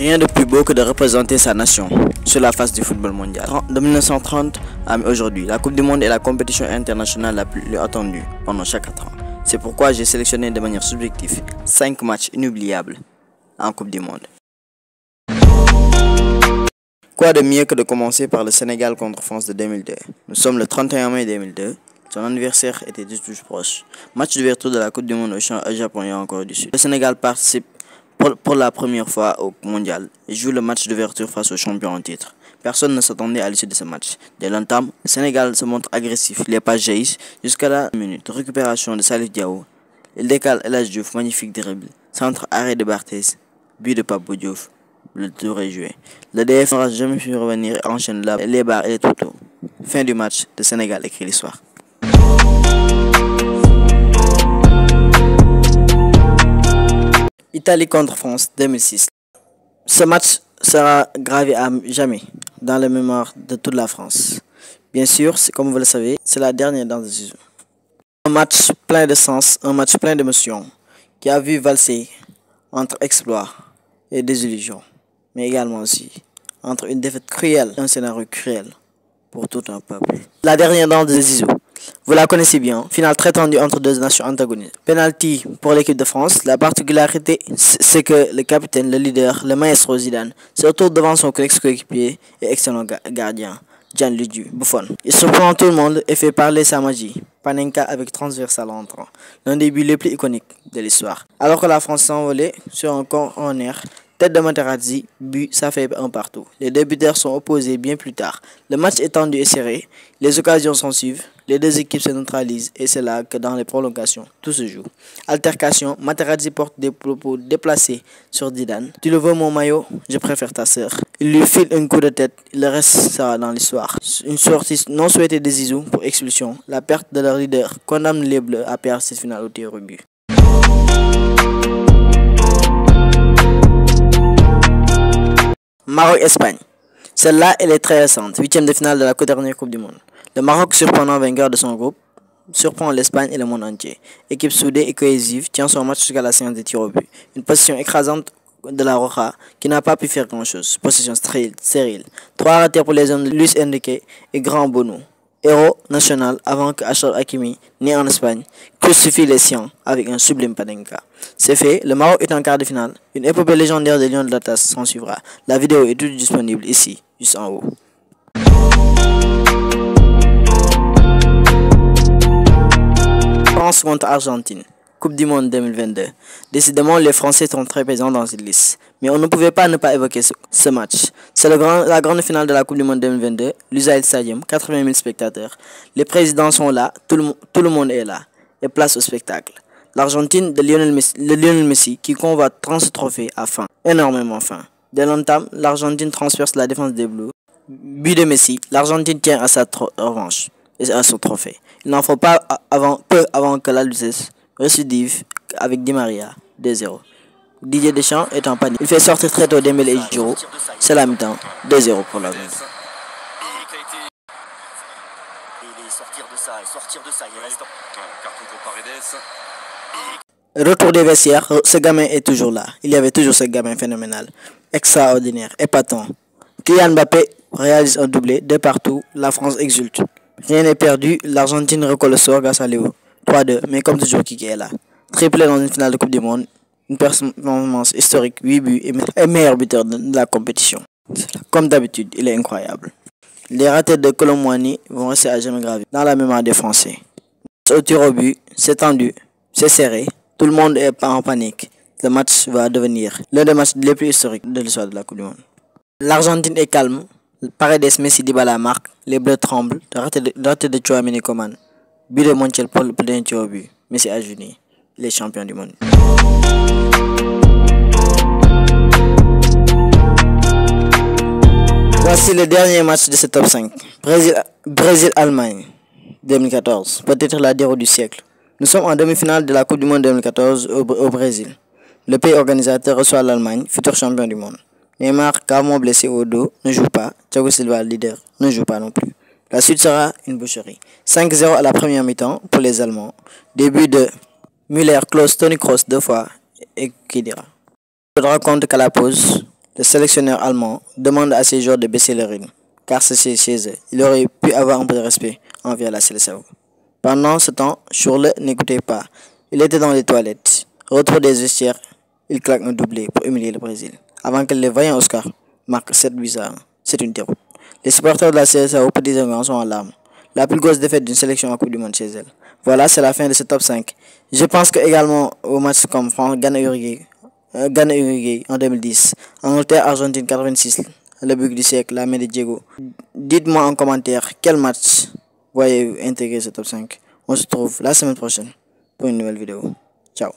Rien de plus beau que de représenter sa nation sur la face du football mondial. De 1930 à aujourd'hui, la Coupe du Monde est la compétition internationale la plus attendue pendant chaque 4 ans. C'est pourquoi j'ai sélectionné de manière subjective 5 matchs inoubliables en Coupe du Monde. Quoi de mieux que de commencer par le Sénégal contre France de 2002. Nous sommes le 31 mai 2002. Son anniversaire était tout proche. Match d'ouverture de la Coupe du Monde au Japon et en Corée du Sud. Le Sénégal participe pour la première fois au mondial et joue le match d'ouverture face au champion en titre. Personne ne s'attendait à l'issue de ce match. Dès l'entame, le Sénégal se montre agressif. Les pages jaillissent jusqu'à la minute. Récupération de Salif Diao. Il décale El Hadji Diouf, magnifique dribble. Centre arrêt de Barthez. But de Pape Diouf. Le tour est joué. Le DF n'aura jamais pu revenir et enchaîne là les barres et les touteaux. Fin du match, le Sénégal écrit l'histoire. Italie contre France 2006. Ce match sera gravé à jamais dans la mémoire de toute la France. Bien sûr, comme vous le savez, c'est la dernière dans le saison. Un match plein de sens, un match plein d'émotions qui a vu valser entre exploit et désillusion, mais également aussi entre une défaite cruelle et un scénario cruel pour tout un peuple. La dernière danse de Zizou. Vous la connaissez bien, finale très tendue entre deux nations antagonistes. Penalty pour l'équipe de France. La particularité, c'est que le capitaine, le leader, le maestro Zidane se retrouve devant son coéquipier et excellent gardien, Gianluigi Buffon. Il surprend tout le monde et fait parler sa magie. Panenka avec transversal entrant, l'un des buts les plus iconiques de l'histoire. Alors que la France s'envolait sur un corner, tête de Materazzi, but, ça fait un partout. Les deux buteurs sont opposés bien plus tard. Le match est tendu et serré, les occasions s'en suivent, les deux équipes se neutralisent et c'est là que dans les prolongations, tout se joue. Altercation, Materazzi porte des propos déplacés sur Zidane. Tu le veux mon maillot, je préfère ta sœur. Il lui file un coup de tête, le reste sera dans l'histoire. Une sortie non souhaitée de Zizou pour expulsion. La perte de leur leader condamne les Bleus à perdre cette finale au tir au but. Maroc-Espagne. Celle-là, elle est très récente. 8e de finale de la dernière Coupe du Monde. Le Maroc, surprenant vainqueur de son groupe, surprend l'Espagne et le monde entier. Équipe soudée et cohésive tient son match jusqu'à la séance des tirs au but. Une position écrasante de la Roja qui n'a pas pu faire grand-chose. Possession stérile. 3 ratés pour les hommes de Luis Enrique et Grand Bono. Héros national avant que Achraf Hakimi, né en Espagne, crucifie les siens avec un sublime Panenka. C'est fait, le Maroc est en quart de finale. Une épopée légendaire des Lions de l'Atlas s'en suivra. La vidéo est toute disponible ici, juste en haut. France contre Argentine. Coupe du Monde 2022. Décidément, les Français sont très présents dans cette liste. Mais on ne pouvait pas ne pas évoquer ce match. C'est la grande finale de la Coupe du Monde 2022. Lusail Stadium, 80 000 spectateurs. Les présidents sont là, tout le monde est là. Et place au spectacle. L'Argentine de Lionel Messi qui convoite 30 trophées à faim. Énormément faim. Dès l'entame, l'Argentine transperce la défense des Bleus. But de Messi, l'Argentine tient à sa revanche et à son trophée. Il n'en faut pas peu avant que la Luces récidive avec Di Maria 2-0. Didier Deschamps est en panique. Il fait sortir très tôt Dembélé et Giroud. C'est la mi-temps. 2-0 pour la Ligue. Retour des vestiaires, ce gamin est toujours là. Il y avait toujours ce gamin phénoménal, extraordinaire, épatant. Kylian Mbappé réalise un doublé de partout. La France exulte. Rien n'est perdu. L'Argentine recolle le sort grâce à Léo. 3-2, mais comme toujours, Kiki est là. Triplé dans une finale de Coupe du Monde. Une performance historique, 8 buts et meilleur buteur de la compétition. Comme d'habitude, il est incroyable. Les ratés de Kolo Muani vont rester à jamais gravés dans la mémoire des Français. Au tir au but, c'est tendu, c'est serré, tout le monde est en panique. Le match va devenir l'un des matchs les plus historiques de l'histoire de la Coupe du Monde. L'Argentine est calme, Paredes, Messi, Dybala marque, les Bleus tremblent, raté de Tchouaméni Coman. But de Montiel pour le dernier tir au but. Messi a juni, les champions du monde. Voici le dernier match de ce top 5. Brésil-Allemagne 2014. Peut-être la déroute du siècle. Nous sommes en demi-finale de la Coupe du Monde 2014 au Brésil. Le pays organisateur reçoit l'Allemagne, futur champion du monde. Neymar, gravement blessé au dos, ne joue pas. Thiago Silva, leader, ne joue pas non plus. La suite sera une boucherie. 5-0 à la première mi-temps pour les Allemands. Début de Müller, Klose, Toni Kroos 2 fois et Khedira. Il faudra compte qu'à la pause, le sélectionneur allemand demande à ses joueurs de baisser le rythme, car c'est chez eux. Il aurait pu avoir un peu de respect envers la sélection. Pendant ce temps, Schürrle n'écoutait pas. Il était dans les toilettes. Retour des vestiaires, il claque un doublé pour humilier le Brésil. Avant que les vaillants Oscar marquent 7-1. C'est une déroute. Les supporters de la CSAO petits et grands sont en larmes. La plus grosse défaite d'une sélection en Coupe du Monde chez elle. Voilà, c'est la fin de ce top 5. Je pense que également au match comme France, Ghana-Uruguay en 2010, Angleterre-Argentine 86, le but du siècle, la main de Diego. Dites-moi en commentaire quel match voyez-vous intégrer ce top 5. On se retrouve la semaine prochaine pour une nouvelle vidéo. Ciao.